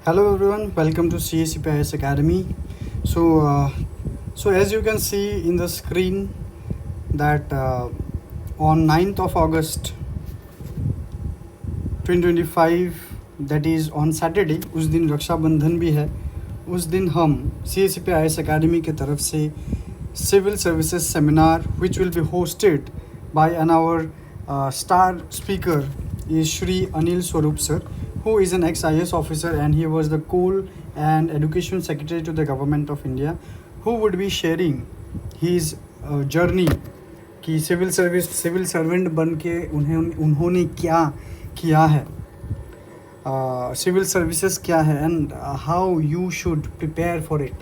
Hello everyone, welcome to CACPIS Academy. So as you can see in the screen that on 9th of August 2025 that is on Saturday, उस दिन रक्षाबंधन भी है. उस दिन हम CACPIS Academy की तरफ से Civil Services Seminar which will be hosted by our star speaker is Shri Anil Swarup sir, who is an ex-IAS officer and he was the Coal and Education Secretary to the Government of India, who would be sharing his journey कि civil servant बन के उन्होंने क्या किया है, civil services क्या है and how you should prepare for it.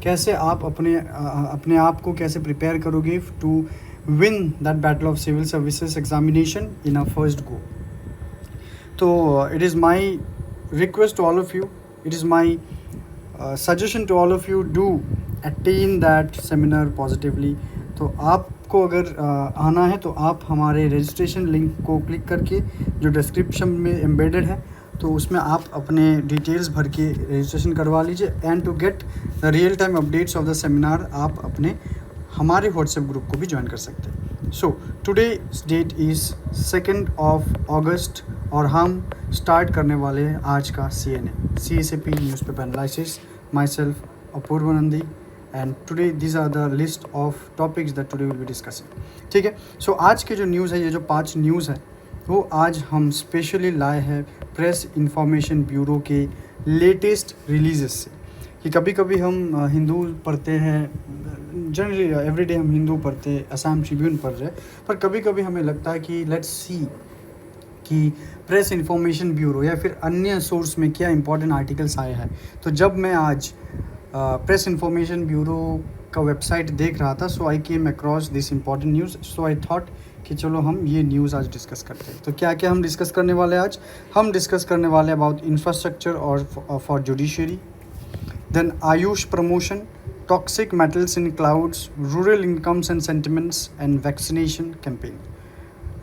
कैसे आप अपने आप को कैसे प्रिपेयर करोगे to win that battle of civil services examination in a first go. तो it is my request to all of you, it is my suggestion to all of you, do attend that seminar positively. तो आपको अगर आना है तो आप हमारे registration link को क्लिक करके जो डिस्क्रिप्शन में एम्बेडेड है तो उसमें आप अपने डिटेल्स भर के रजिस्ट्रेशन करवा लीजिए. And to get the real time updates of the seminar आप अपने हमारे व्हाट्सएप ग्रुप को भी ज्वाइन कर सकते हैं. सो टुडे डेट इज़ 2 अगस्त और हम स्टार्ट करने वाले हैं आज का CNA CSAP newspaper analysis. My self Apurva Nandi and today this are the list of topics that today will be discussing. ठीक है. सो आज के जो न्यूज़ है, ये जो 5 न्यूज़ है वो आज हम स्पेशली लाए हैं प्रेस इंफॉर्मेशन ब्यूरो के लेटेस्ट रिलीजेस से. कि कभी कभी हम हिंदू पढ़ते हैं, जनरली एवरीडे हम हिंदू पढ़ते हैं, असम ट्रिब्यून पढ़ रहे हैं, पर कभी कभी हमें लगता है कि लेट्स सी कि प्रेस इंफॉर्मेशन ब्यूरो या फिर अन्य सोर्स में क्या इंपॉर्टेंट आर्टिकल्स आए हैं. तो जब मैं आज प्रेस इंफॉर्मेशन ब्यूरो का वेबसाइट देख रहा था, so I came across this important news. So I thought कि चलो हम ये न्यूज़ आज डिस्कस करते हैं. तो क्या क्या हम डिस्कस करने वाले हैं आज? हम डिस्कस करने वाले हैं अबाउट इंफ्रास्ट्रक्चर और for judiciary, then AYUSH promotion, toxic metals in clouds, rural incomes and sentiments and vaccination campaign.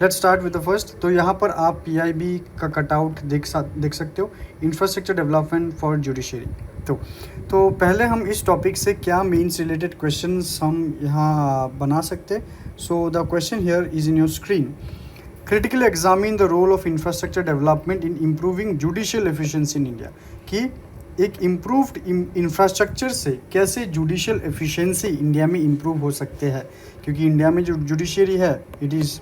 Let's start with the first. तो यहाँ पर आप PIB का कटआउट देख सकते हो, इंफ्रास्ट्रक्चर डेवलपमेंट फॉर जुडिशरी. तो पहले हम इस टॉपिक से क्या मेंस रिलेटेड क्वेश्चंस हम यहाँ बना सकते. So the question here is in your screen. Critically examine the role of infrastructure development in improving judicial efficiency in India. कि एक इम्प्रूव्ड इंफ्रास्ट्रक्चर से कैसे जुडिशियल एफिशिएंसी इंडिया में इम्प्रूव हो सकते हैं. क्योंकि इंडिया में जो जुडिशरी है it is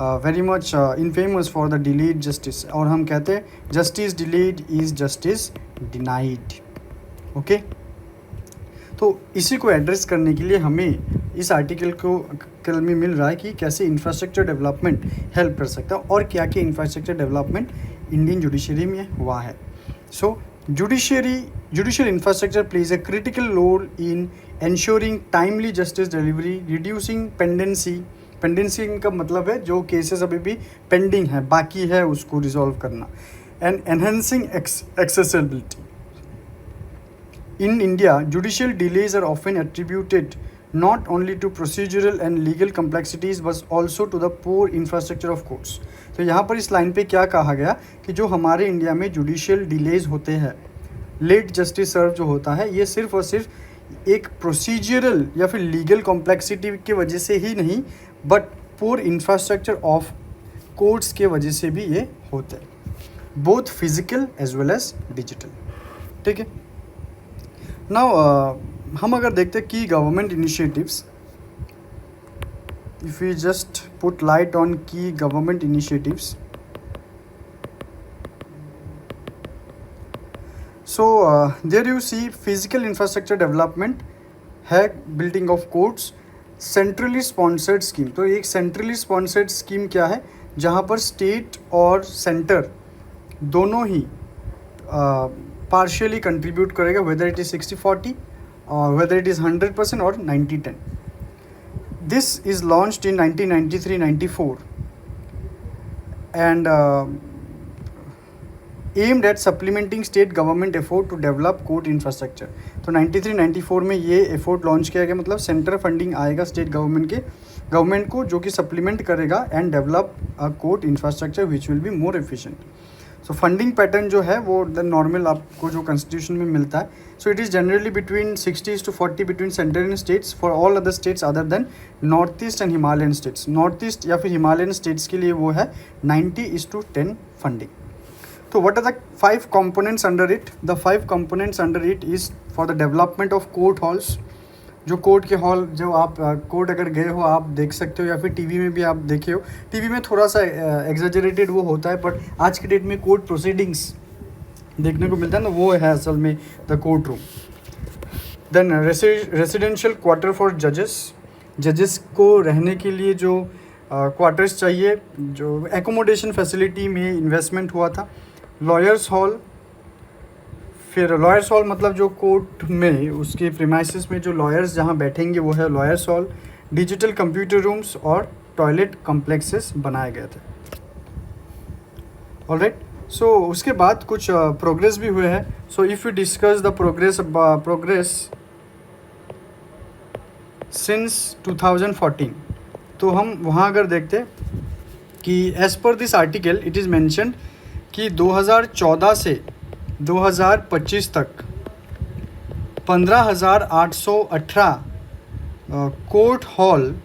very much infamous for the delayed justice, और हम कहते हैं justice delayed is justice denied. Okay. तो इसी को एड्रेस करने के लिए हमें इस आर्टिकल को कल में मिल रहा है कि कैसे इंफ्रास्ट्रक्चर डेवलपमेंट हेल्प कर सकता है और क्या क्या इंफ्रास्ट्रक्चर डेवलपमेंट इंडियन जुडिशरी में हुआ है. So judicial infrastructure plays a critical role in ensuring timely justice delivery, reducing pendency का मतलब है जो केसेस अभी भी पेंडिंग है, बाकी है उसको रिजॉल्व करना, and enhancing accessibility. In India, judicial delays are often attributed not only to procedural and legal complexities but also to the poor infrastructure of courts. तो यहाँ पर इस लाइन पे क्या कहा गया कि जो हमारे इंडिया में जुडिशियल डिलेज होते हैं, लेट जस्टिस सर्व जो होता है, ये सिर्फ और सिर्फ एक प्रोसीजरल या फिर लीगल कॉम्प्लेक्सिटी की वजह से ही नहीं but poor infrastructure of courts के वजह से भी ये होते हैं, both physical as well as digital. ठीक है. नाउ हम अगर देखते हैं की government initiatives, if you just put light on की government initiatives, so there you see physical infrastructure development है, building of courts, centrally sponsored scheme. तो एक सेंट्रली स्पॉन्सर्ड स्कीम क्या है, जहाँ पर स्टेट और सेंटर दोनों ही partially contribute करेगा, whether it is 60-40 or whether it is 100% or 90-10. This is launched in 1993-94 and aimed at supplementing state government effort to develop court infrastructure. तो 93-94 में ये एफर्ट लॉन्च किया गया, मतलब सेंटर फंडिंग आएगा स्टेट गवर्नमेंट को जो कि सप्लीमेंट करेगा and develop a court infrastructure which will be more efficient. So funding pattern जो है वो द नॉर्मल आपको जो कॉन्स्टिट्यूशन में मिलता है, so it is generally between 60:40 between central and states for all other states other than north east and Himalayan states. North east या फिर हिमालयन स्टेट्स के लिए वो है 90:10 फंडिंग। तो what are the 5 components under it? The 5 components under it is for the development of court halls. जो court के hall, जो आप कोर्ट अगर गए हो आप देख सकते हो, या फिर टीवी में भी आप देखे हो। टीवी में थोड़ा सा एग्जैजरेटेड वो होता है, बट आज के डेट में कोर्ट प्रोसीडिंग्स देखने को मिलता है ना, वो है असल में the court room. Then residential quarter for जजेस। जजेस को रहने के लिए जो क्वार्टर्स चाहिए, जो एकोमोडेशन फैसिलिटी में इन्वेस्टमेंट हुआ था। लॉयर्स हॉल, फिर लॉयर्स हॉल मतलब जो कोर्ट में उसके प्रीमाइसेस में जो लॉयर्स जहाँ बैठेंगे वो है lawyers hall. Digital computer rooms और टॉयलेट कॉम्प्लेक्सेस बनाए गए थे। ऑलराइट, सो उसके बाद कुछ प्रोग्रेस भी हुए हैं। So if you discuss the progress since 2014, तो हम वहाँ अगर देखते कि as per this article it is mentioned कि 2014 से 2025 तक 15,818 कोर्ट हॉल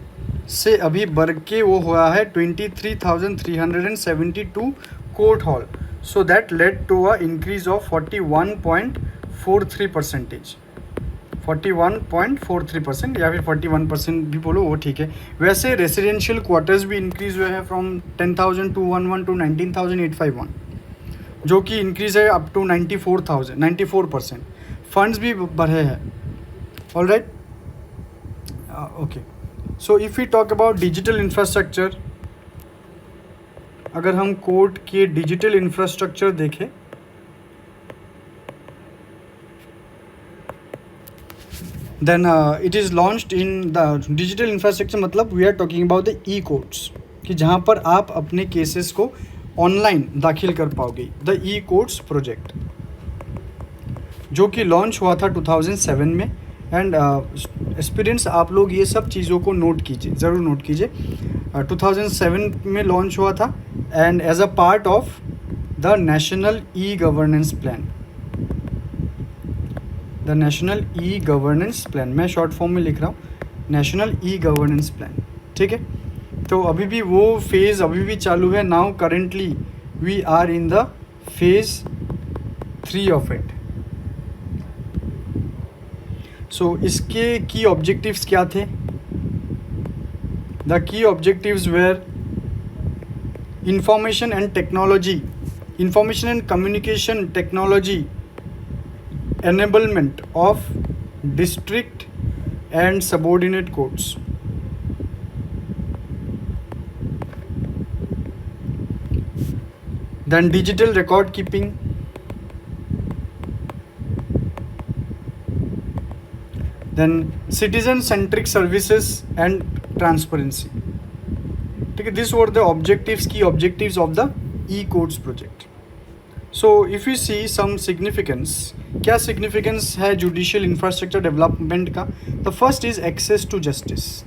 से अभी बढ़ के वो हुआ है 23,372 court hall. So that led to a increase of 41.43%। 41.43% या फिर 41% भी बोलो, वो ठीक है। वैसे रेसिडेंशियल क्वार्टर्स भी इंक्रीज हुए हैं फ्रॉम 10,211 टू 19,851, जो कि इंक्रीज़ है अप टू 94%। फंड्स भी बढ़े हैं। All right, okay. So if you talk about digital infrastructure, अगर हम कोर्ट के डिजिटल इंफ्रास्ट्रक्चर देखें, then it is launched in the digital infrastructure, मतलब we are talking about the e courts, कि जहाँ पर आप अपने केसेस को ऑनलाइन दाखिल कर पाओगे। द ई कोर्ट्स प्रोजेक्ट जो कि लॉन्च हुआ था 2007 में। एंड एक्सपीरियंस आप लोग ये सब चीज़ों को नोट कीजिए, ज़रूर नोट कीजिए। 2007 में लॉन्च हुआ था and as a part of the national e governance plan. The national e governance plan, मैं शॉर्ट फॉर्म में लिख रहा हूँ, नेशनल ई गवर्नेंस प्लान, ठीक है। तो अभी भी वो फेज़ अभी भी चालू है। Now currently we are in the phase 3 of it. So इसके की ऑब्जेक्टिव्स क्या थे? The key objectives were information and technology, information and communication technology enablement of district and subordinate courts. Then digital record keeping, then citizen centric services and transparency. ठीक है, these were the objectives, key objectives of the e-courts project. So if you see some significance, क्या significance है judicial infrastructure development का? The first is access to justice.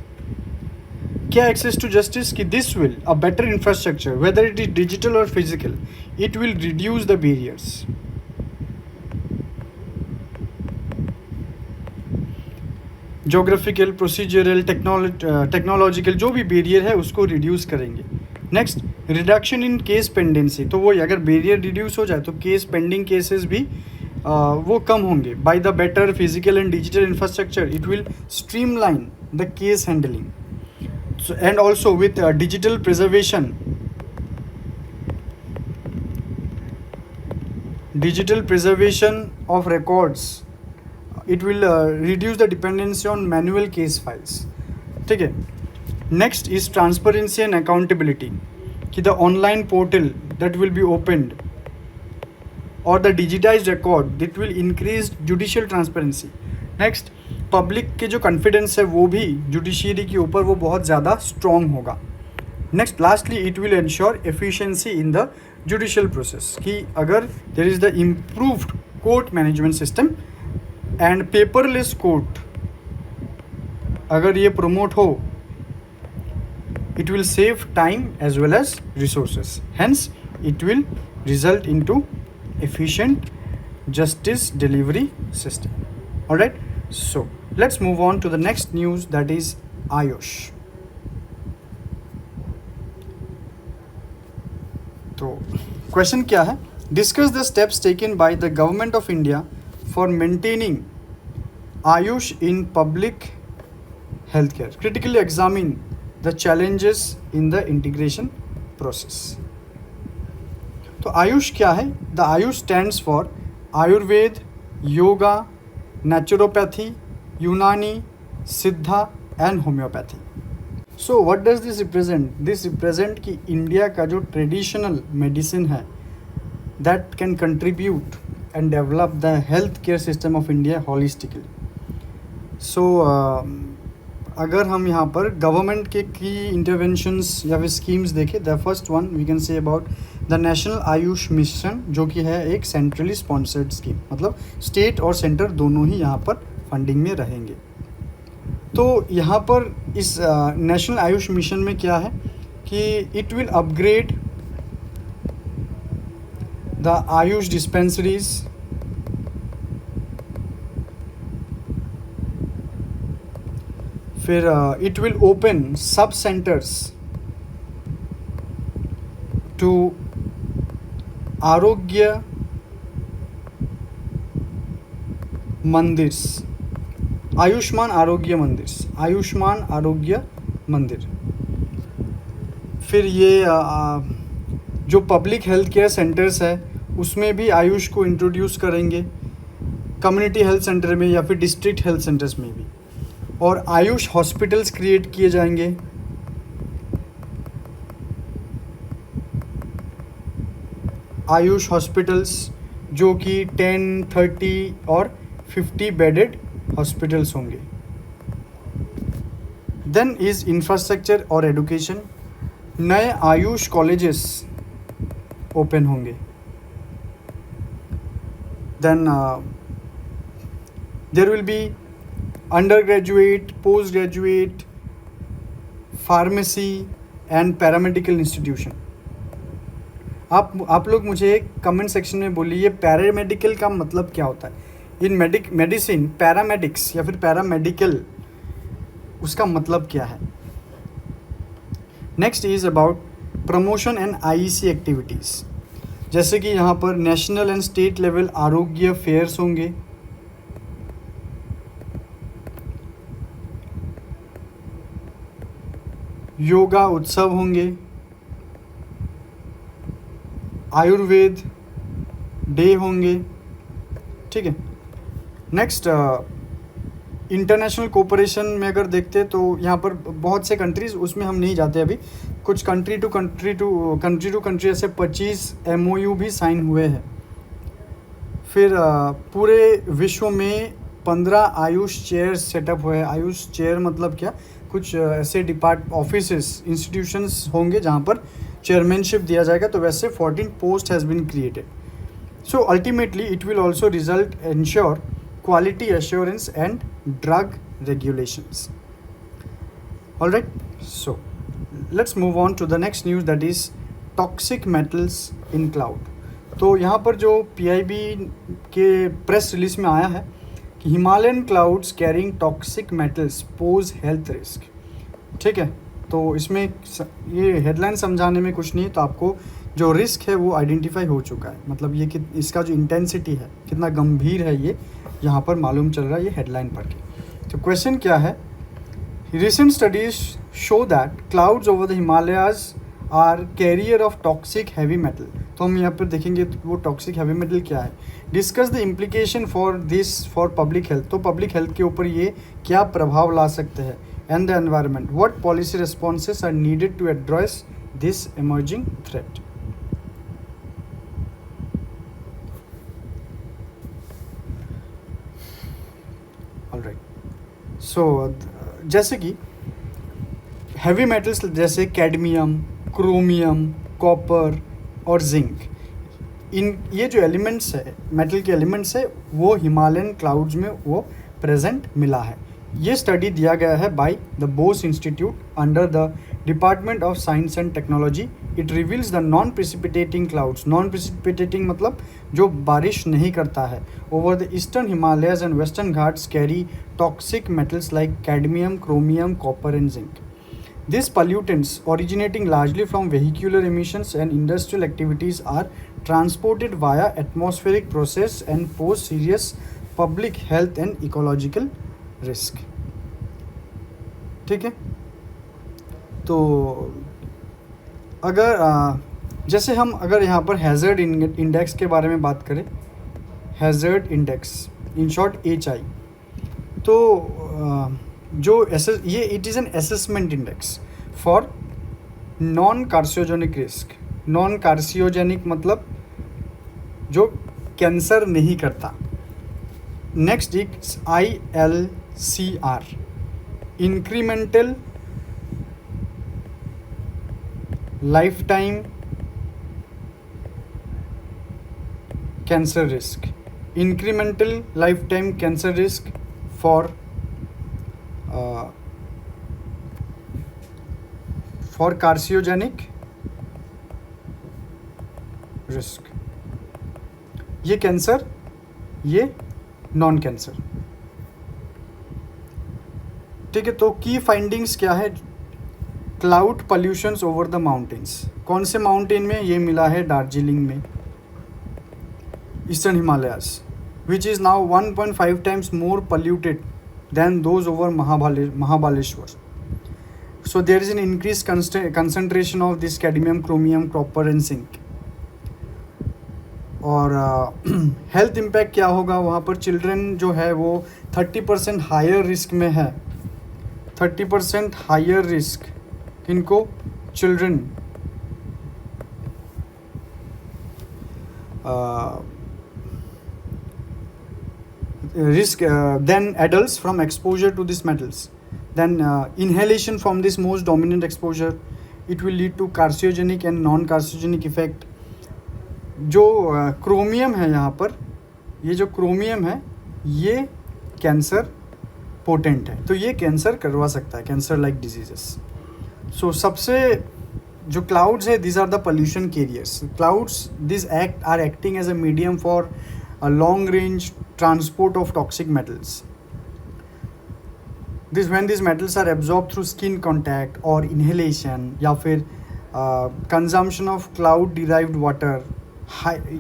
क्या access to justice? कि this will a better infrastructure whether it is digital और physical, it will reduce the barriers. Geographical, procedural, technological जो भी barrier है उसको reduce करेंगे। Next, reduction in case pendency, तो वो अगर बैरियर रिड्यूस हो जाए तो केस पेंडिंग केसेस भी वो कम होंगे। By the better physical and digital infrastructure it will streamline the case handling. So and also with digital preservation, of records, it will reduce the dependency on manual case files, ठीक है। Next is transparency and accountability, कि the online portal that will be opened और the digitised record that will increase judicial transparency. Next, public के जो confidence है वो भी judiciary के ऊपर वो बहुत ज़्यादा स्ट्रॉन्ग होगा। Next, lastly it will ensure efficiency in the judicial process, कि अगर there is the improved court management system and paperless court अगर ये प्रमोट हो, it will save time as well as resources, hence it will result into efficient justice delivery system. All right, so let's move on to the next news, that is Ayush. तो question क्या है? Discuss the steps taken by the government of India for maintaining Ayush in public health care, critically examine the challenges in the integration process. तो आयुष क्या है? The Ayush stands for Ayurveda, yoga, naturopathy, यूनानी, सिद्धा and homeopathy. So what does this represent? This represent कि India का जो traditional medicine है that can contribute and develop the health care system of India holistically. So अगर हम यहाँ पर गवर्नमेंट के की इंटरवेंशंस या फिर स्कीम्स देखें, the first one we can say about the national AYUSH mission, जो कि है एक सेंट्रली स्पॉन्सर्ड स्कीम, मतलब स्टेट और सेंटर दोनों ही यहाँ पर फंडिंग में रहेंगे. तो यहाँ पर इस नेशनल आयुष मिशन में क्या है कि it will upgrade the Ayush dispensaries, फिर इट विल ओपन सब सेंटर्स टू आरोग्य मंदिर्स, आयुष्मान आरोग्य मंदिर, आयुष्मान आरोग्य मंदिर. फिर ये जो पब्लिक हेल्थ केयर सेंटर्स है उसमें भी आयुष को इंट्रोड्यूस करेंगे, कम्युनिटी हेल्थ सेंटर में या फिर डिस्ट्रिक्ट हेल्थ सेंटर्स में भी. और आयुष हॉस्पिटल्स क्रिएट किए जाएंगे. आयुष हॉस्पिटल्स जो कि 10, 30 और 50 बेडेड हॉस्पिटल्स होंगे. देन इज इंफ्रास्ट्रक्चर और एडुकेशन, नए आयुष कॉलेजेस ओपन होंगे. Then there will be undergraduate, postgraduate, pharmacy and paramedical institution. आप लोग मुझे कमेंट सेक्शन में बोलिए पैरामेडिकल का मतलब क्या होता है. इन मेडिसिन पैरामेडिक्स या फिर पैरामेडिकल, उसका मतलब क्या है. Next is about promotion and IEC activities, जैसे कि यहाँ पर नेशनल एंड स्टेट लेवल आरोग्य फेयर्स होंगे, योगा उत्सव होंगे, आयुर्वेद डे होंगे. ठीक है. नेक्स्ट इंटरनेशनल कोऑपरेशन में अगर देखते तो यहाँ पर बहुत से कंट्रीज़, उसमें हम नहीं जाते अभी, कुछ कंट्री टू कंट्री ऐसे 25 MOU भी साइन हुए हैं. फिर पूरे विश्व में 15 आयुष चेयर सेटअप हुए हैं. आयुष चेयर मतलब क्या, कुछ ऐसे ऑफिसेस, इंस्टीट्यूशंस होंगे जहाँ पर चेयरमैनशिप दिया जाएगा. तो वैसे 14 post has been created. So ultimately it will also result ensure quality assurance and drug regulations. All right, so let's move on to the next news, that is toxic metals in cloud. तो यहाँ पर जो PIB के press release में आया है कि Himalayan clouds carrying toxic metals pose health risk. ठीक है. तो इसमें ये हेडलाइन समझाने में कुछ नहीं है, तो आपको जो रिस्क है वो आइडेंटिफाई हो चुका है. मतलब ये कि इसका जो इंटेंसिटी है, कितना गंभीर है, ये यहाँ पर मालूम चल रहा है ये हेडलाइन पढ़ के. तो क्वेश्चन क्या है? Recent studies show that clouds over the Himalayas are carrier of toxic heavy metal. तो हम यहाँ पर देखेंगे वो टॉक्सिक हैवी मेटल क्या है. Discuss the implication for this for public health. तो पब्लिक हेल्थ के ऊपर ये क्या प्रभाव ला सकते हैं. And the environment, what policy responses are needed to address this emerging threat. Alright. So जैसे कि हैवी मेटल्स जैसे कैडमियम, क्रोमियम, कॉपर और जिंक, इन ये जो एलिमेंट्स है, मेटल के एलिमेंट्स है, वो हिमालयन क्लाउड्स में वो प्रेजेंट मिला है. ये स्टडी दिया गया है by the Bose institute under the department of science and technology. It reveals the non precipitating clouds. Non precipitating मतलब जो बारिश नहीं करता है. Over the eastern Himalayas and western Ghats carry toxic metals like cadmium, chromium, copper and zinc. These pollutants, originating largely from vehicular emissions and industrial activities, are transported via atmospheric process and pose serious public health and ecological risk. ठीक है. तो अगर जैसे हम अगर यहाँ पर hazard index के बारे में बात करें, hazard index in short HI, तो जो ये it is an assessment index for non कार्सियोजेनिक risk. Non कार्सियोजेनिक मतलब जो कैंसर नहीं करता. Next is ILCR, incremental life time cancer risk. Incremental life time cancer risk for कार्सियोजेनिक risk. ये कैंसर, ये non cancer. ठीक है. तो की फाइंडिंग्स क्या है? Cloud pollutions over the mountains. कौन से माउंटेन में? ये मिला है दार्जिलिंग में, eastern Himalayas, which is now 1.5 times more polluted than those over Mahabaleshwar. So there is an increased concentration of this cadmium, chromium, copper and zinc. और हेल्थ इम्पैक्ट क्या होगा वहाँ पर? चिल्ड्रन जो है वो 30% हायर रिस्क में है. 30% हायर रिस्क किनको? Children. Risk than adults from exposure to these metals. Then inhalation from this most dominant exposure, it will lead to carcinogenic and non-carcinogenic effect. जो क्रोमियम है यहाँ पर, ये जो क्रोमियम है ये कैंसर पोटेंट है, तो ये कैंसर करवा सकता है, कैंसर लाइक डिजीजेस. सो सबसे जो क्लाउड्स है, these are the pollution carriers. Clouds, these are acting as a medium for a long range transport of toxic metals. When these metals are absorbed through skin contact or inhalation या फिर consumption of cloud derived water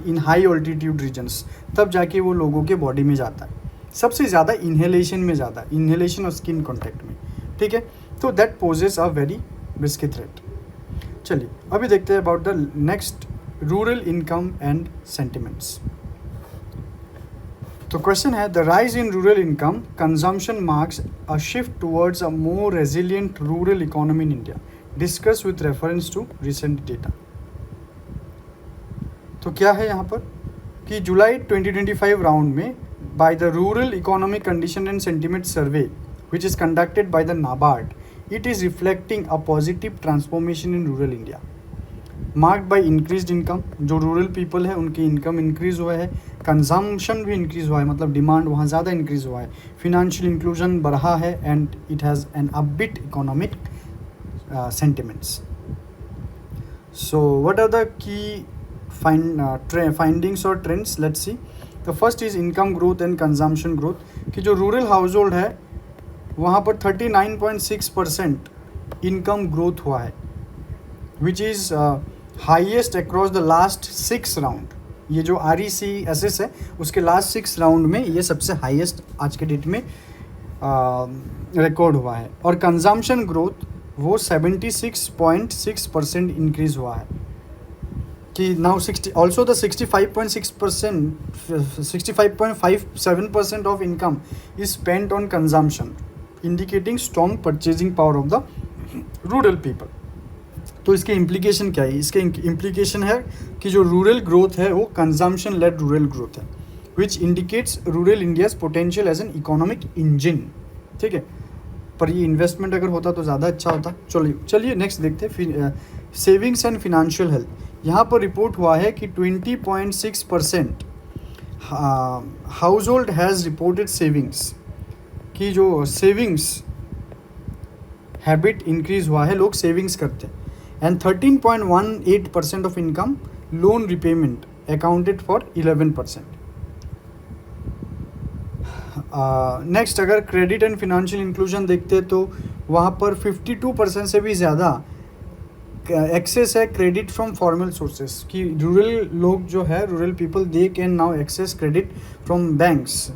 in high altitude regions, तब जाके वो लोगों के body में जाता है. सबसे ज़्यादा इन्हेलेशन में ज़्यादा, इन्हेलेशन और स्किन कॉन्टैक्ट में. ठीक है. तो that poses a very risky threat. चलिए अभी देखते हैं about the next, rural income and sentiments. तो क्वेश्चन है, the rise in rural income consumption marks a shift towards a more resilient rural economy in India. Discuss with reference to recent data. तो क्या है यहाँ पर कि जुलाई 2025 round में by the rural economic condition and sentiment survey which is conducted by the NABARD, it is reflecting a positive transformation in rural India marked by increased income. जो rural people है उनकी इनकम इंक्रीज़ हुआ है, consumption भी increase हुआ है, मतलब demand वहाँ ज़्यादा इंक्रीज़ हुआ है, फिनेंशियल इंक्लूजन बढ़ा है and it has an upbeat economic sentiments. So what are the key findings or trends? Let's see. The first is income growth and consumption growth. कि जो रूरल हाउस होल्ड है वहाँ पर 39.6% income growth हुआ है, which is highest across the last 6 round. ये जो RECSS है उसके लास्ट 6 राउंड में ये सबसे हाईएस्ट आज के डेट में रिकॉर्ड हुआ है. और कंजम्पशन ग्रोथ वो 76.6% इंक्रीज़ हुआ है कि now 65.57% of income is spent on consumption, indicating strong purchasing power of the rural people. तो इसके इम्प्लीकेशन क्या है? इसके इम्प्लीकेशन है कि जो रूरल ग्रोथ है वो कंजम्पशन लेड रूरल ग्रोथ है, which indicates rural India's potential as an economic engine. ठीक है, पर ये इन्वेस्टमेंट अगर होता तो ज़्यादा अच्छा होता. चलिए नेक्स्ट देखते हैं. Savings and financial health. यहाँ पर रिपोर्ट हुआ है कि 20.6% house hold has reported savings, कि जो सेविंग्स हैबिट इंक्रीज हुआ है, लोग सेविंग्स करते हैं. And 13.18% of income loan repayment accounted for 11%. Next अगर क्रेडिट एंड फिनेंशियल इंक्लूजन देखते हैं तो वहाँ पर 52% से भी ज़्यादा एक्सेस है क्रेडिट फ्रॉम फॉर्मल सोर्सेस, कि रूरल लोग जो है, rural people, they can now access credit from banks,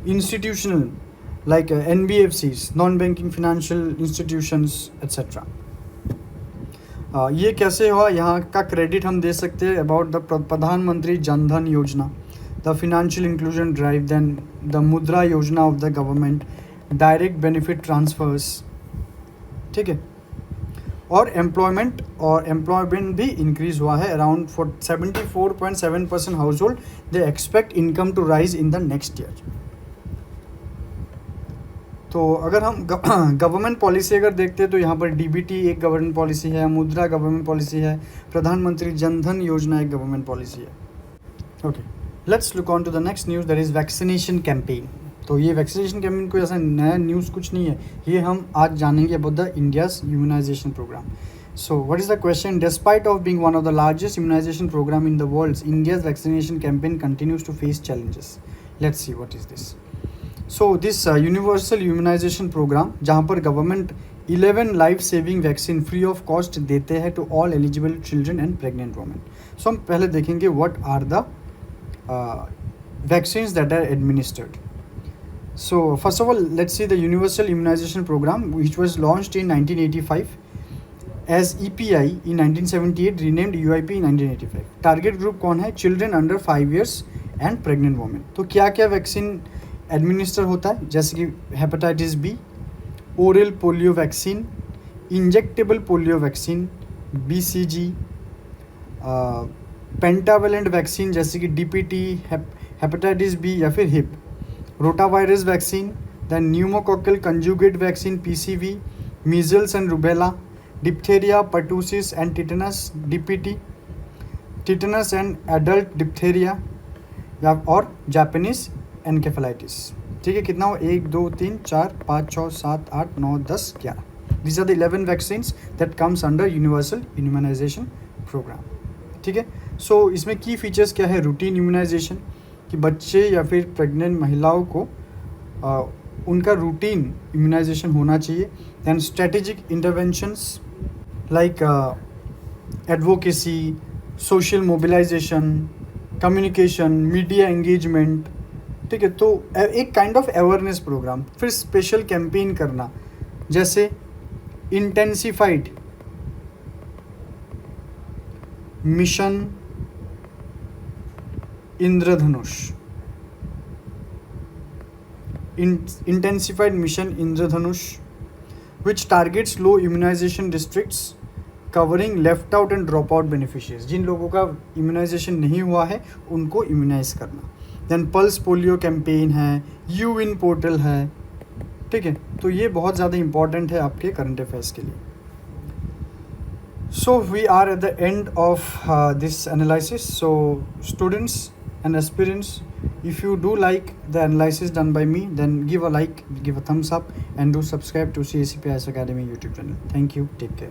institutional like NBFCs, non banking financial institutions etcetera. ये कैसे हुआ, यहाँ का क्रेडिट हम दे सकते हैं अबाउट द प्रधानमंत्री Jan Dhan Yojana, the financial inclusion drive, then the Mudra Yojana of the government, direct benefit transfers. ठीक है. और एम्प्लॉयमेंट भी इंक्रीज हुआ है. Around 74.7% household they expect income to rise in the next year. तो अगर हम गवर्नमेंट पॉलिसी अगर देखते हैं तो यहाँ पर DBT एक गवर्नमेंट पॉलिसी है, मुद्रा गवर्नमेंट पॉलिसी है, प्रधानमंत्री जन धन योजना एक गवर्नमेंट पॉलिसी है. Okay, let's look on to the next news, that is vaccination campaign. तो ये वैक्सीनेशन कैंपेन कोई ऐसा नया न्यूज़ कुछ नहीं है, ये हम आज जानेंगे about the India's immunisation programme. So what is the question? Despite of being one of the largest immunization program in the world, India's vaccination campaign continues to face challenges. Let's see what is this. So this universal immunization program, जहाँ पर government 11 life saving vaccine free of cost देते हैं to all eligible children and pregnant women. So हम पहले देखेंगे what are the vaccines that are administered. So first of all, let's see the universal immunization program, which was launched in 1985 as EPI in 1978, renamed UIP in 1985. Target group कौन है? Children under 5 years and pregnant women. तो क्या क्या vaccine administer होता है? जैसे कि hepatitis B, oral polio vaccine, injectable polio vaccine, BCG, pentavalent vaccine जैसे कि DPT, हेपेटाइटिस बी या फिर Hib, rotavirus vaccine, then pneumococcal conjugate vaccine PCV, measles and rubella, diphtheria, pertussis and tetanus DPT, tetanus and adult diphtheria या और Japanese encephalitis. ठीक है, कितना हो? 1 2 3 4 5 6 7 8 9 10 11. These are the 11 vaccines that comes under universal immunization program. ठीक है. सो इसमें की फीचर्स क्या है? रूटीन इम्यूनाइजेशन, कि बच्चे या फिर प्रेग्नेंट महिलाओं को उनका रूटीन इम्यूनाइजेशन होना चाहिए. Then strategic interventions like advocacy, social mobilisation, communication, media engagement. ठीक है, तो एक काइंड ऑफ अवेयरनेस प्रोग्राम. फिर स्पेशल कैंपेन करना, जैसे intensified mission Indradhanush, intensified mission Indradhanush, which targets low immunization districts covering left out and drop out beneficiaries. जिन लोगों का immunisation नहीं हुआ है उनको इम्यूनाइज करना. देन पल्स पोलियो कैंपेन है, यूविन पोर्टल है. ठीक है, तो ये बहुत ज़्यादा इंपॉर्टेंट है आपके करंट अफेयर्स के लिए. So we are at the end of this analysis. So students and aspirants, if you do like the analysis done by me, then give a like, give a thumbs up and do subscribe to CACP IAS Academy YouTube channel. Thank you. Take care.